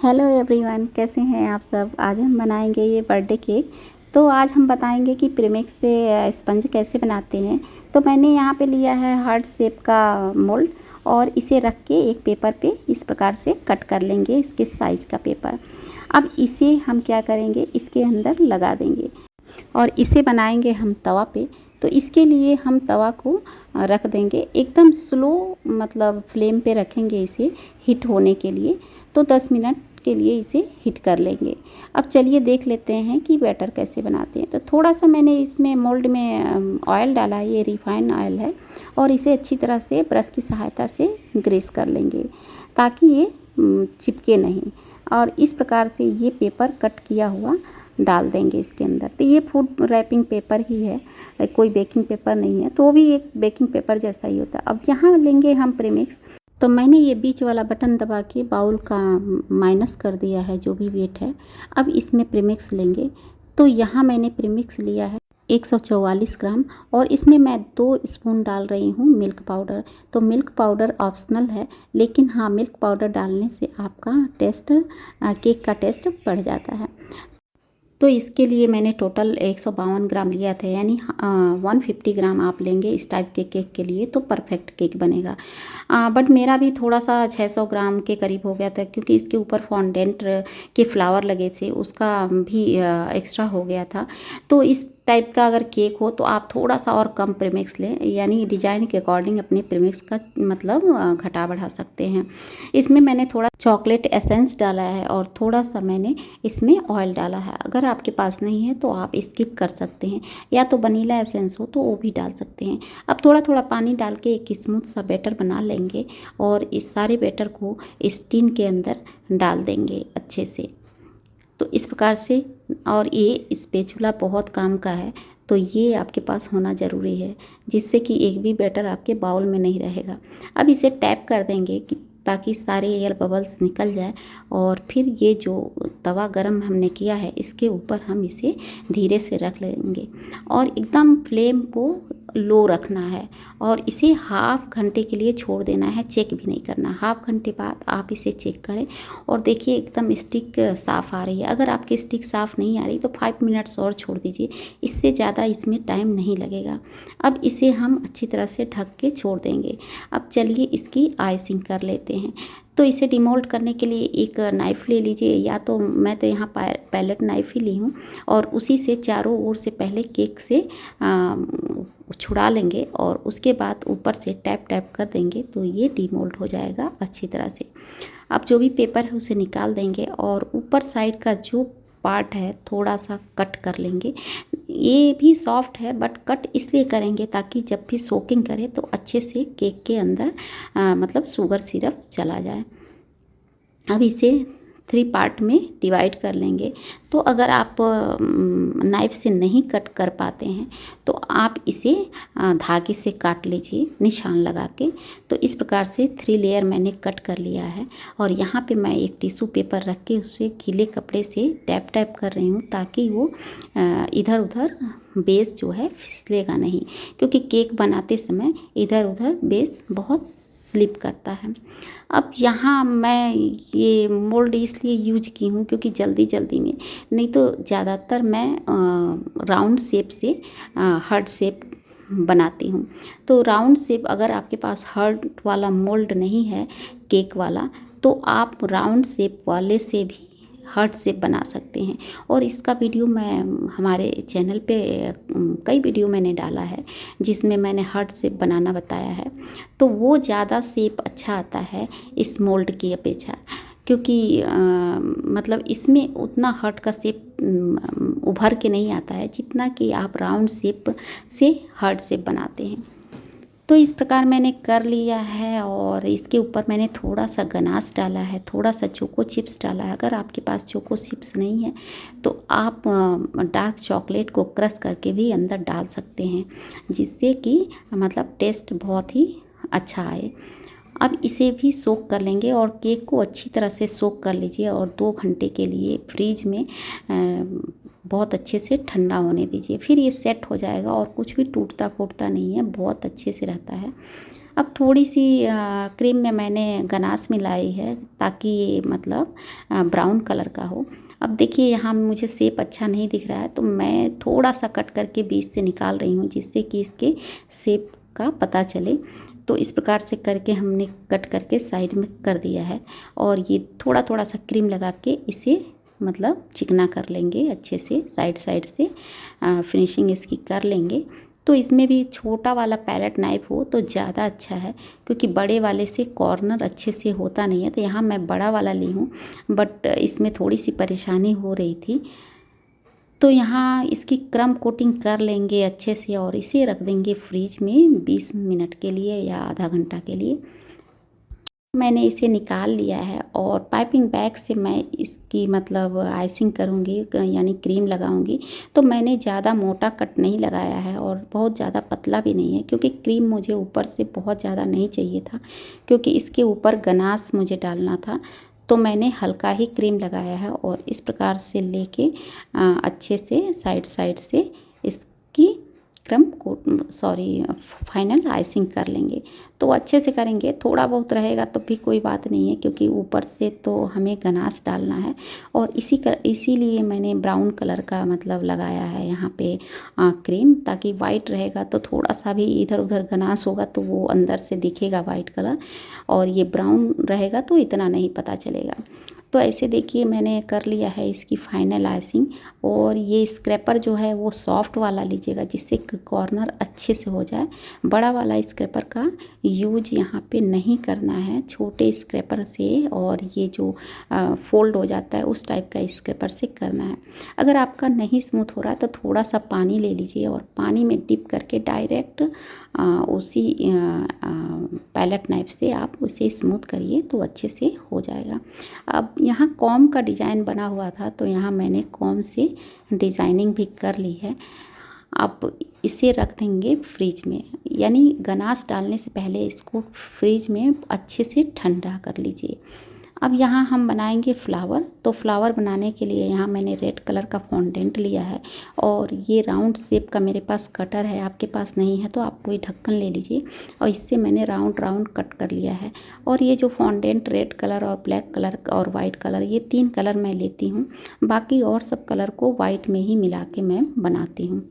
Hello everyone, कैसे हैं आप सब। आज हम बनाएंगे ये बर्थडे केक। तो आज हम बताएंगे कि प्रीमिक्स से स्पंज कैसे बनाते हैं। तो मैंने यहाँ पे लिया है हार्ट शेप का मोल्ड और इसे रख के एक पेपर पे इस प्रकार से कट कर लेंगे, इसके साइज़ का पेपर। अब इसे हम क्या करेंगे, इसके अंदर लगा देंगे और इसे बनाएंगे हम तवा पे। तो इसके लिए हम तवा को रख देंगे एकदम स्लो, मतलब फ्लेम पे रखेंगे इसे हीट होने के लिए। तो 10 मिनट के लिए इसे हीट कर लेंगे। अब चलिए देख लेते हैं कि बैटर कैसे बनाते हैं। तो थोड़ा सा मैंने इसमें मोल्ड में ऑयल डाला है, ये रिफाइंड ऑयल है, और इसे अच्छी तरह से ब्रश की सहायता से ग्रीस कर लेंगे ताकि ये चिपके नहीं। और इस प्रकार से ये पेपर कट किया हुआ डाल देंगे इसके अंदर। तो ये फूड रैपिंग पेपर ही है, कोई बेकिंग पेपर नहीं है, तो वो भी एक बेकिंग पेपर जैसा ही होता है। अब यहाँ लेंगे हम प्रीमिक्स। तो मैंने ये बीच वाला बटन दबा के बाउल का माइनस कर दिया है जो भी वेट है। अब इसमें प्रीमिक्स लेंगे। तो यहाँ मैंने प्रीमिक्स लिया है 144 ग्राम, और इसमें मैं 2 स्पून डाल रही हूँ मिल्क पाउडर। तो मिल्क पाउडर ऑप्शनल है, लेकिन हाँ, मिल्क पाउडर डालने से आपका टेस्ट, केक का टेस्ट बढ़ जाता है। तो इसके लिए मैंने टोटल 152 ग्राम लिया था, यानी 150 ग्राम आप लेंगे इस टाइप के केक के लिए तो परफेक्ट केक बनेगा। बट मेरा भी थोड़ा सा 600 ग्राम के करीब हो गया था, क्योंकि इसके ऊपर फॉन्डेंट के फ्लावर लगे थे, उसका भी एक्स्ट्रा हो गया था। तो इस टाइप का अगर केक हो तो आप थोड़ा सा और कम प्रीमिक्स लें, यानी डिजाइन के अकॉर्डिंग अपने प्रीमिक्स का मतलब घटा बढ़ा सकते हैं। इसमें मैंने थोड़ा चॉकलेट एसेंस डाला है और थोड़ा सा मैंने इसमें ऑयल डाला है। अगर आपके पास नहीं है तो आप स्किप कर सकते हैं, या तो वनीला एसेंस हो तो वो भी डाल सकते हैं। अब थोड़ा थोड़ा पानी डाल के एक स्मूथ सा बैटर बना लेंगे और इस सारे बैटर को इस टिन के अंदर डाल देंगे अच्छे से। तो इस प्रकार से, और ये स्पैचुला बहुत काम का है, तो ये आपके पास होना ज़रूरी है, जिससे कि एक भी बैटर आपके बाउल में नहीं रहेगा। अब इसे टैप कर देंगे कि ताकि सारे एयर बबल्स निकल जाए, और फिर ये जो तवा गरम हमने किया है इसके ऊपर हम इसे धीरे से रख लेंगे और एकदम फ्लेम को लो रखना है, और इसे हाफ घंटे के लिए छोड़ देना है, चेक भी नहीं करना। हाफ घंटे बाद आप इसे चेक करें और देखिए एकदम स्टिक साफ़ आ रही है। अगर आपकी स्टिक साफ़ नहीं आ रही तो 5 मिनट्स और छोड़ दीजिए, इससे ज़्यादा इसमें टाइम नहीं लगेगा। अब इसे हम अच्छी तरह से ढक के छोड़ देंगे। अब चलिए इसकी आइसिंग कर लेते हैं। तो इसे डिमोल्ड करने के लिए एक नाइफ़ ले लीजिए, या तो मैं तो यहाँ पैलेट नाइफ़ ही ली हूँ, और उसी से चारों ओर से पहले केक से छुड़ा लेंगे और उसके बाद ऊपर से टैप टैप कर देंगे तो ये डिमोल्ड हो जाएगा अच्छी तरह से। अब जो भी पेपर है उसे निकाल देंगे और ऊपर साइड का जो पार्ट है थोड़ा सा कट कर लेंगे। ये भी सॉफ्ट है, बट कट इसलिए करेंगे ताकि जब भी सोकिंग करें तो अच्छे से केक के अंदर मतलब शुगर सिरप चला जाए। अब इसे 3 पार्ट में डिवाइड कर लेंगे। तो अगर आप नाइफ़ से नहीं कट कर पाते हैं तो आप इसे धागे से काट लीजिए निशान लगा के। तो इस प्रकार से 3 लेयर मैंने कट कर लिया है, और यहाँ पे मैं एक टिश्यू पेपर रख के उसे गीले कपड़े से टैप टैप कर रही हूँ ताकि वो इधर उधर बेस जो है फिसलेगा नहीं, क्योंकि केक बनाते समय इधर उधर बेस बहुत स्लिप करता है। अब यहाँ मैं ये मोल्ड इसलिए यूज की हूँ क्योंकि जल्दी जल्दी में, नहीं तो ज़्यादातर मैं राउंड शेप से हार्ट शेप बनाती हूँ। तो राउंड शेप, अगर आपके पास हार्ट वाला मोल्ड नहीं है केक वाला, तो आप राउंड शेप वाले से भी हार्ट शेप बना सकते हैं। और इसका वीडियो मैं हमारे चैनल पे कई वीडियो मैंने डाला है जिसमें मैंने हार्ट शेप बनाना बताया है। तो वो ज़्यादा शेप अच्छा आता है इस मोल्ड की अपेक्षा, क्योंकि मतलब इसमें उतना हार्ट का शेप उभर के नहीं आता है जितना कि आप राउंड शेप से हार्ट शेप बनाते हैं। तो इस प्रकार मैंने कर लिया है, और इसके ऊपर मैंने थोड़ा सा गनाश डाला है, थोड़ा सा चोको चिप्स डाला है। अगर आपके पास चोको चिप्स नहीं है तो आप डार्क चॉकलेट को क्रश करके भी अंदर डाल सकते हैं, जिससे कि मतलब टेस्ट बहुत ही अच्छा आए। अब इसे भी सोक कर लेंगे और केक को अच्छी तरह से सोक कर लीजिए और 2 घंटे के लिए फ्रीज में बहुत अच्छे से ठंडा होने दीजिए। फिर ये सेट हो जाएगा और कुछ भी टूटता फूटता नहीं है, बहुत अच्छे से रहता है। अब थोड़ी सी क्रीम में मैंने गनाश मिलाई है ताकि ये मतलब ब्राउन कलर का हो। अब देखिए यहाँ मुझे शेप अच्छा नहीं दिख रहा है, तो मैं थोड़ा सा कट करके बीच से निकाल रही हूँ जिससे कि इसके शेप का पता चले। तो इस प्रकार से करके हमने कट करके साइड में कर दिया है, और ये थोड़ा थोड़ा सा क्रीम लगा के इसे मतलब चिकना कर लेंगे अच्छे से, साइड साइड से फिनिशिंग इसकी कर लेंगे। तो इसमें भी छोटा वाला पैलेट नाइफ हो तो ज़्यादा अच्छा है, क्योंकि बड़े वाले से कॉर्नर अच्छे से होता नहीं है। तो यहाँ मैं बड़ा वाला ली हूँ, बट इसमें थोड़ी सी परेशानी हो रही थी। तो यहाँ इसकी क्रम कोटिंग कर लेंगे अच्छे से, और इसे रख देंगे फ्रीज में 20 मिनट के लिए या आधा घंटा के लिए। मैंने इसे निकाल लिया है, और पाइपिंग बैग से मैं इसकी मतलब आइसिंग करूँगी, यानी क्रीम लगाऊंगी। तो मैंने ज़्यादा मोटा कट नहीं लगाया है और बहुत ज़्यादा पतला भी नहीं है, क्योंकि क्रीम मुझे ऊपर से बहुत ज़्यादा नहीं चाहिए था, क्योंकि इसके ऊपर गनाश मुझे डालना था। तो मैंने हल्का ही क्रीम लगाया है, और इस प्रकार से लेके अच्छे से साइड साइड से इसकी क्रम कोट फाइनल आइसिंग कर लेंगे। तो अच्छे से करेंगे, थोड़ा बहुत रहेगा तो भी कोई बात नहीं है, क्योंकि ऊपर से तो हमें गनाश डालना है। और इसीलिए मैंने ब्राउन कलर का मतलब लगाया है यहाँ पे क्रीम, ताकि वाइट रहेगा तो थोड़ा सा भी इधर उधर गनाश होगा तो वो अंदर से दिखेगा वाइट कलर, और ये ब्राउन रहेगा तो इतना नहीं पता चलेगा। तो ऐसे देखिए मैंने कर लिया है इसकी फाइनल आइसिंग। और ये स्क्रैपर जो है वो सॉफ्ट वाला लीजिएगा, जिससे कॉर्नर अच्छे से हो जाए। बड़ा वाला स्क्रैपर का यूज यहाँ पे नहीं करना है, छोटे स्क्रैपर से, और ये जो फोल्ड हो जाता है उस टाइप का स्क्रैपर से करना है। अगर आपका नहीं स्मूथ हो रहा है तो थोड़ा सा पानी ले लीजिए, और पानी में डिप करके डायरेक्ट उसी पैलेट नाइफ से आप उसे स्मूथ करिए तो अच्छे से हो जाएगा। अब यहाँ कॉम का डिज़ाइन बना हुआ था, तो यहाँ मैंने कॉम से डिज़ाइनिंग भी कर ली है। अब इसे रख देंगे फ्रिज में, यानी गनाश डालने से पहले इसको फ्रिज में अच्छे से ठंडा कर लीजिए। अब यहाँ हम बनाएंगे फ्लावर। तो फ्लावर बनाने के लिए यहाँ मैंने रेड कलर का फॉन्डेंट लिया है, और ये राउंड शेप का मेरे पास कटर है, आपके पास नहीं है तो आप कोई ढक्कन ले लीजिए, और इससे मैंने राउंड राउंड कट कर लिया है। और ये जो फॉन्डेंट रेड कलर और ब्लैक कलर और वाइट कलर, ये 3 कलर मैं लेती हूँ, बाकी और सब कलर को वाइट में ही मिला के मैं बनाती हूँ।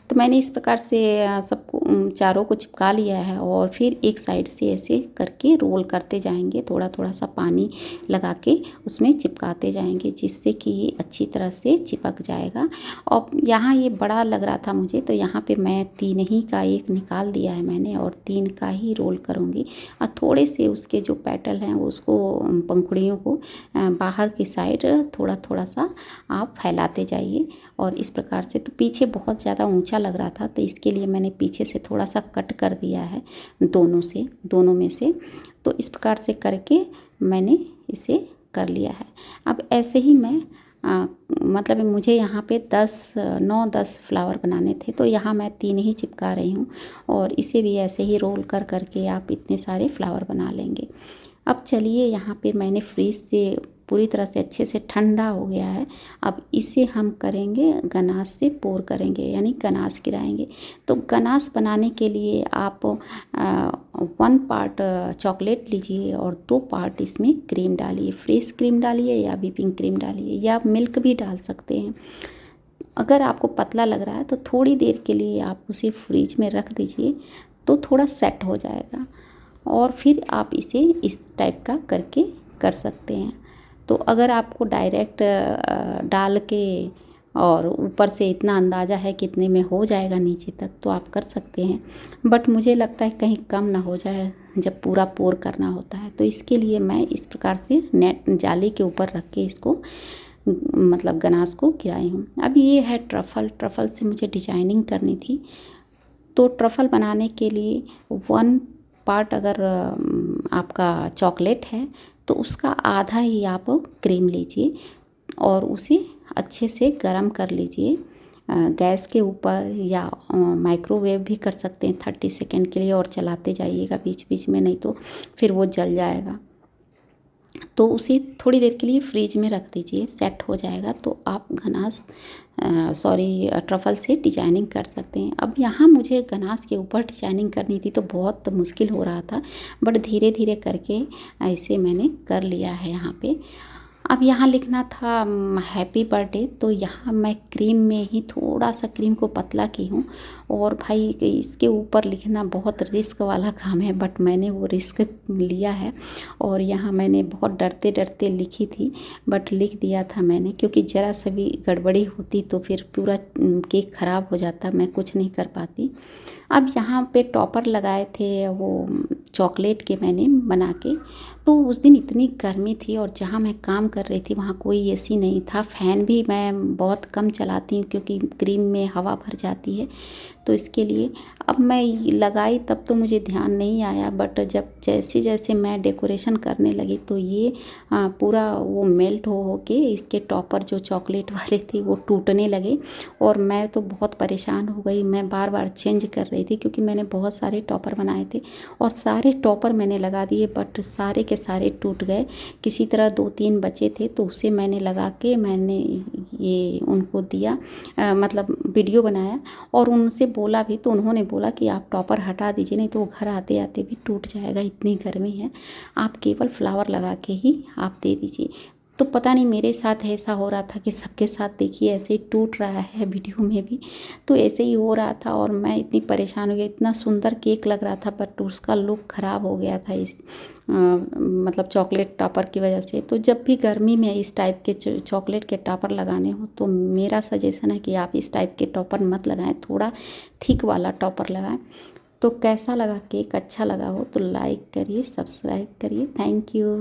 तो मैंने इस प्रकार से सबको चारों को चिपका लिया है, और फिर एक साइड से ऐसे करके रोल करते जाएंगे, थोड़ा थोड़ा सा पानी लगा के उसमें चिपकाते जाएंगे, जिससे कि ये अच्छी तरह से चिपक जाएगा। और यहाँ ये बड़ा लग रहा था मुझे, तो यहाँ पे मैं 3 ही का एक निकाल दिया है मैंने, और 3 का ही रोल करूँगी। और थोड़े से उसके जो पेटल हैं उसको, पंखुड़ियों को बाहर की साइड थोड़ा थोड़ा सा आप फैलाते जाइए, और इस प्रकार से। तो पीछे बहुत ज़्यादा ऊंचा लग रहा था, तो इसके लिए मैंने पीछे से थोड़ा सा कट कर दिया है दोनों में से। तो इस प्रकार से करके मैंने इसे कर लिया है। अब ऐसे ही मैं मतलब मुझे यहाँ पे 9-10 फ्लावर बनाने थे, तो यहाँ मैं 3 ही चिपका रही हूँ, और इसे भी ऐसे ही रोल कर करके आप इतने सारे फ्लावर बना लेंगे। अब चलिए, यहाँ पे मैंने फ्रीज से पूरी तरह से अच्छे से ठंडा हो गया है। अब इसे हम करेंगे गनाश से पोर करेंगे, यानी गनाश गिराएंगे। तो गनाश बनाने के लिए आप 1 पार्ट चॉकलेट लीजिए, और 2 पार्ट इसमें क्रीम डालिए, फ्रेश क्रीम डालिए या व्हिपिंग क्रीम डालिए, या मिल्क भी डाल सकते हैं। अगर आपको पतला लग रहा है तो थोड़ी देर के लिए आप उसे फ्रीज में रख दीजिए, तो थोड़ा सेट हो जाएगा, और फिर आप इसे इस टाइप का करके कर सकते हैं। तो अगर आपको डायरेक्ट डाल के और ऊपर से इतना अंदाज़ा है कितने में हो जाएगा नीचे तक, तो आप कर सकते हैं। बट मुझे लगता है कहीं कम ना हो जाए जब पूरा पोर करना होता है, तो इसके लिए मैं इस प्रकार से नेट जाली के ऊपर रख के इसको मतलब गनाश को गिराई हूँ। अब ये है ट्रफ़ल से मुझे डिजाइनिंग करनी थी। तो ट्रफ़ल बनाने के लिए 1 पार्ट अगर आपका चॉकलेट है तो उसका आधा ही आप क्रीम लीजिए, और उसे अच्छे से गरम कर लीजिए गैस के ऊपर, या माइक्रोवेव भी कर सकते हैं 30 सेकेंड के लिए, और चलाते जाइएगा बीच बीच में, नहीं तो फिर वो जल जाएगा। तो उसे थोड़ी देर के लिए फ्रिज में रख दीजिए, सेट हो जाएगा तो आप गनाश ट्रफ़ल से डिजाइनिंग कर सकते हैं। अब यहाँ मुझे गनाश के ऊपर डिजाइनिंग करनी थी तो बहुत मुश्किल हो रहा था, बट धीरे धीरे करके ऐसे मैंने कर लिया है यहाँ पे। अब यहाँ लिखना था हैप्पी बर्थडे, तो यहाँ मैं क्रीम में ही थोड़ा सा क्रीम को पतला की हूँ। और भाई इसके ऊपर लिखना बहुत रिस्क वाला काम है, बट मैंने वो रिस्क लिया है और यहाँ मैंने बहुत डरते डरते लिखी थी, बट लिख दिया था मैंने, क्योंकि ज़रा सा भी गड़बड़ी होती तो फिर पूरा केक ख़राब हो जाता, मैं कुछ नहीं कर पाती। अब यहाँ पे टॉपर लगाए थे वो चॉकलेट के मैंने बना के। तो उस दिन इतनी गर्मी थी और जहाँ मैं काम कर रही थी वहाँ कोई एसी नहीं था, फ़ैन भी मैं बहुत कम चलाती हूँ क्योंकि क्रीम में हवा भर जाती है, तो इसके लिए अब मैं लगाई तब तो मुझे ध्यान नहीं आया, बट जब जैसे जैसे मैं डेकोरेशन करने लगी तो ये पूरा वो मेल्ट हो के इसके टॉपर जो चॉकलेट वाले थे वो टूटने लगे। और मैं तो बहुत परेशान हो गई, मैं बार बार चेंज कर रही थी क्योंकि मैंने बहुत सारे टॉपर बनाए थे और सारे टॉपर मैंने लगा दिए, बट सारे के सारे टूट गए। किसी तरह 2-3 बचे थे तो उसे मैंने लगा के मैंने ये उनको दिया, मतलब वीडियो बनाया और उनसे बोला भी, तो उन्होंने बोला कि आप टॉपर हटा दीजिए, नहीं तो वो घर आते आते भी टूट जाएगा, इतनी गर्मी है, आप केवल फ्लावर लगा के ही आप दे दीजिए। तो पता नहीं मेरे साथ ऐसा हो रहा था कि सबके साथ देखिए ऐसे ही टूट रहा है वीडियो में भी, तो ऐसे ही हो रहा था और मैं इतनी परेशान हो गई। इतना सुंदर केक लग रहा था बट उसका लुक ख़राब हो गया था इस मतलब चॉकलेट टॉपर की वजह से। तो जब भी गर्मी में इस टाइप के चॉकलेट के टॉपर लगाने हो तो मेरा सजेशन है कि आप इस टाइप के टॉपर मत लगाएं, थोड़ा थिक वाला टॉपर लगाएं। तो कैसा लगा केक, अच्छा लगा हो तो लाइक करिए, सब्सक्राइब करिए। Thank you.